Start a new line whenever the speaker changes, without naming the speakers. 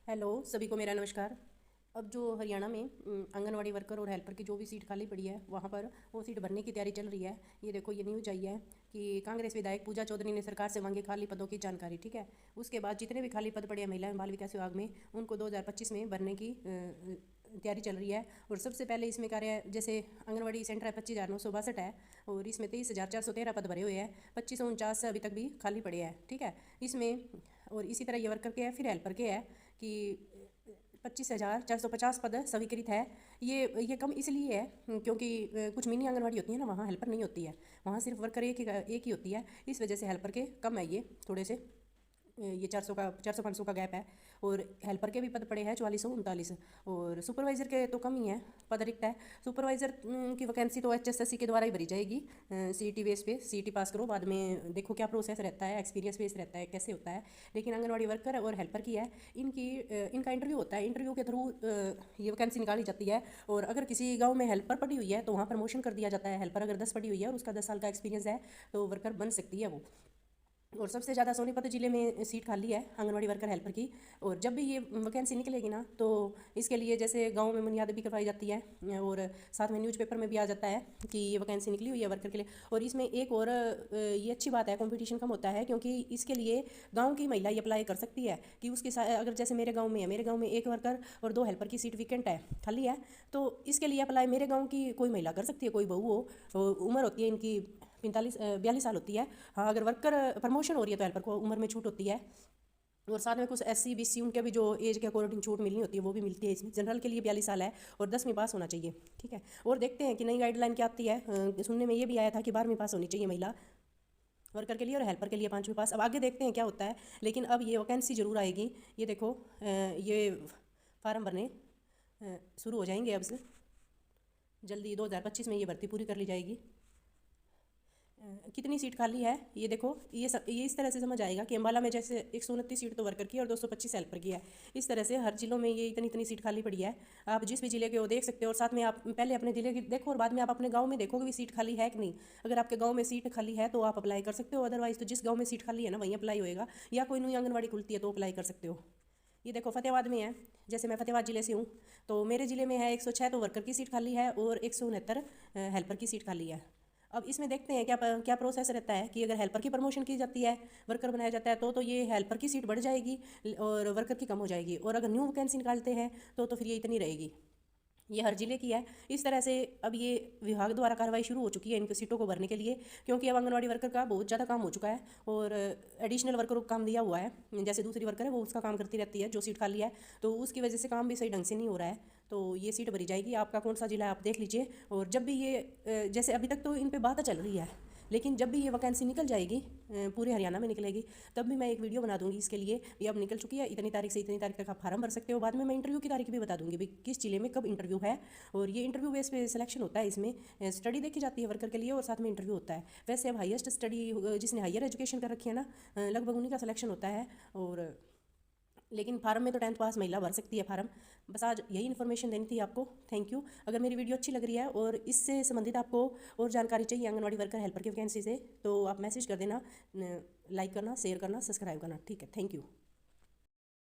Hello सभी को मेरा नमस्कार। अब जो हरियाणा में आंगनवाड़ी वर्कर और हेल्पर की जो भी सीट खाली पड़ी है वहाँ पर वो सीट भरने की तैयारी चल रही है। ये देखो ये न्यूज़ आई है कि कांग्रेस विधायक पूजा चौधरी ने सरकार से मांगे खाली पदों की जानकारी। ठीक है, उसके बाद जितने भी खाली पद पड़े हैं महिला एवं बाल विकास विभाग में उनको 2025 में भरने की तैयारी चल रही है। और सबसे पहले इसमें कार्य जैसे आंगनवाड़ी सेंटर है 25,962 है और इसमें 23,413 पद भरे हुए हैं। 2549 अभी तक भी खाली पड़े हैं। ठीक है, इसमें और इसी तरह ये वर्कर के है, फिर हेल्पर के है कि 25,450 पद स्वीकृत है। ये कम इसलिए है क्योंकि कुछ मिनी आंगनवाड़ी होती है ना, वहाँ हेल्पर नहीं होती है, वहाँ सिर्फ वर्कर एक ही होती है। इस वजह से हेल्पर के कम है ये थोड़े से। ये 400-500 का गैप है। और हेल्पर के भी पद पड़े हैं 4439। और सुपरवाइज़र के तो कम ही है, पद रिक्त है। सुपरवाइज़र की वैकेंसी तो HSSC के द्वारा ही भरी जाएगी। CET बेस पे, CET पास करो, बाद में देखो क्या प्रोसेस रहता है, एक्सपीरियंस बेस रहता है, कैसे होता है। लेकिन आंगनवाड़ी वर्कर और हेल्पर की है, इनका इंटरव्यू होता है, इंटरव्यू के थ्रू ये वैकेंसी निकाली जाती है। और अगर किसी गाँव में हेल्पर पड़ी हुई है तो वहाँ प्रमोशन कर दिया जाता है। हेल्पर अगर 10 पड़ी हुई है और उसका 10 साल का एक्सपीरियंस है तो वर्कर बन सकती है वो। और सबसे ज़्यादा सोनीपत ज़िले में सीट खाली है आंगनवाड़ी वर्कर हेल्पर की। और जब भी ये वैकेंसी निकलेगी ना तो इसके लिए जैसे गांव में बुनियाद भी करवाई जाती है और साथ में न्यूज़पेपर में भी आ जाता है कि ये वैकेंसी निकली हुई है वर्कर के लिए। और इसमें एक और ये अच्छी बात है, कंपटीशन कम होता है क्योंकि इसके लिए गाँव की महिला ये अप्लाई कर सकती है कि उसके साथ अगर जैसे मेरे गाँव में है, मेरे गाँव में एक वर्कर और 2 हेल्पर की सीट वैकेंट है, खाली है, तो इसके लिए अप्लाई मेरे गाँव की कोई महिला कर सकती है, कोई बहू हो। उम्र होती है इनकी 42 साल होती है। हाँ, अगर वर्कर प्रमोशन हो रही है तो हेल्पर को उम्र में छूट होती है। और साथ में कुछ SC BC उनके भी जो एज के अकॉर्डिंग छूट मिलनी होती है वो भी मिलती है। इसमें जनरल के लिए 42 साल है और 10वीं पास होना चाहिए। ठीक है, और देखते हैं कि नई गाइडलाइन क्या आती है। सुनने में ये भी आया था कि 12वीं पास होनी चाहिए महिला वर्कर के लिए और हेल्पर के लिए 5वीं पास। अब आगे देखते हैं क्या होता है, लेकिन अब ये वैकेंसी जरूर आएगी। ये देखो ये फार्म भरने शुरू हो जाएंगे अब से जल्दी। 2025 में ये भर्ती पूरी कर ली जाएगी। कितनी सीट खाली है ये देखो, ये इस तरह से समझ आएगा कि अम्बाला में जैसे 129 सीट तो वर्कर की और 225 हेल्पर की है। इस तरह से हर जिलों में ये इतनी इतनी सीट खाली पड़ी है। आप जिस भी जिले के हो देख सकते हो और साथ में आप पहले अपने जिले की देखो और बाद में आप अपने गाँव में देखोगे भी सीट खाली है कि नहीं। अगर आपके गाँव में सीट खाली है तो आप अप्लाई कर सकते हो, अदरवाइज तो जिस गाँव में सीट खाली है ना वहीं अप्लाई होएगा। या कोई नई आंगनवाड़ी खुलती है तो अप्लाई कर सकते हो। ये देखो फतेहाबाद में है, जैसे मैं फतेहाबाद जिले से हूँ तो मेरे जिले में है 106 तो वर्कर की सीट खाली है और 169 हेल्पर की सीट खाली है। अब इसमें देखते हैं क्या क्या प्रोसेस रहता है कि अगर हेल्पर की प्रमोशन की जाती है, वर्कर बनाया जाता है तो ये हेल्पर की सीट बढ़ जाएगी और वर्कर की कम हो जाएगी। और अगर न्यू वैकेंसी निकालते हैं तो फिर ये इतनी रहेगी। ये हर जिले की है। इस तरह से अब ये विभाग द्वारा कार्रवाई शुरू हो चुकी है इनकी सीटों को भरने के लिए, क्योंकि अब आंगनवाड़ी वर्कर का बहुत ज़्यादा काम हो चुका है और एडिशनल वर्करों को काम दिया हुआ है। जैसे दूसरी वर्कर है वो उसका काम करती रहती है जो सीट खाली है, तो उसकी वजह से काम भी सही ढंग से नहीं हो रहा है। तो ये सीट भरी जाएगी। आपका कौन सा जिला है आप देख लीजिए। और जब भी ये जैसे अभी तक तो इन पर बात चल रही है, लेकिन जब भी ये वैकेंसी निकल जाएगी पूरे हरियाणा में निकलेगी तब भी मैं एक वीडियो बना दूंगी इसके लिए। ये अब निकल चुकी है, इतनी तारीख से इतनी तारीख तक आप फार्म भर सकते हो। बाद में मैं इंटरव्यू की तारीख भी बता दूंगी भाई किस जिले में कब इंटरव्यू है। और ये इंटरव्यू बेस पे सिलेक्शन होता है। इसमें स्टडी देखी जाती है वर्कर के लिए और साथ में इंटरव्यू होता है। वैसे अब हाईएस्ट स्टडी जिसने हायर एजुकेशन कर रखी है ना, लगभग उन्हीं का सिलेक्शन होता है। और लेकिन फार्म में तो 10th पास महिला भर सकती है फार्म। बस आज यही इन्फॉर्मेशन देनी थी आपको। Thank you. अगर मेरी वीडियो अच्छी लग रही है और इससे संबंधित आपको और जानकारी चाहिए आंगनवाड़ी वर्कर हेल्पर की वैकेंसी से तो आप मैसेज कर देना, लाइक करना, शेयर करना, सब्सक्राइब करना। ठीक है, थैंक यू।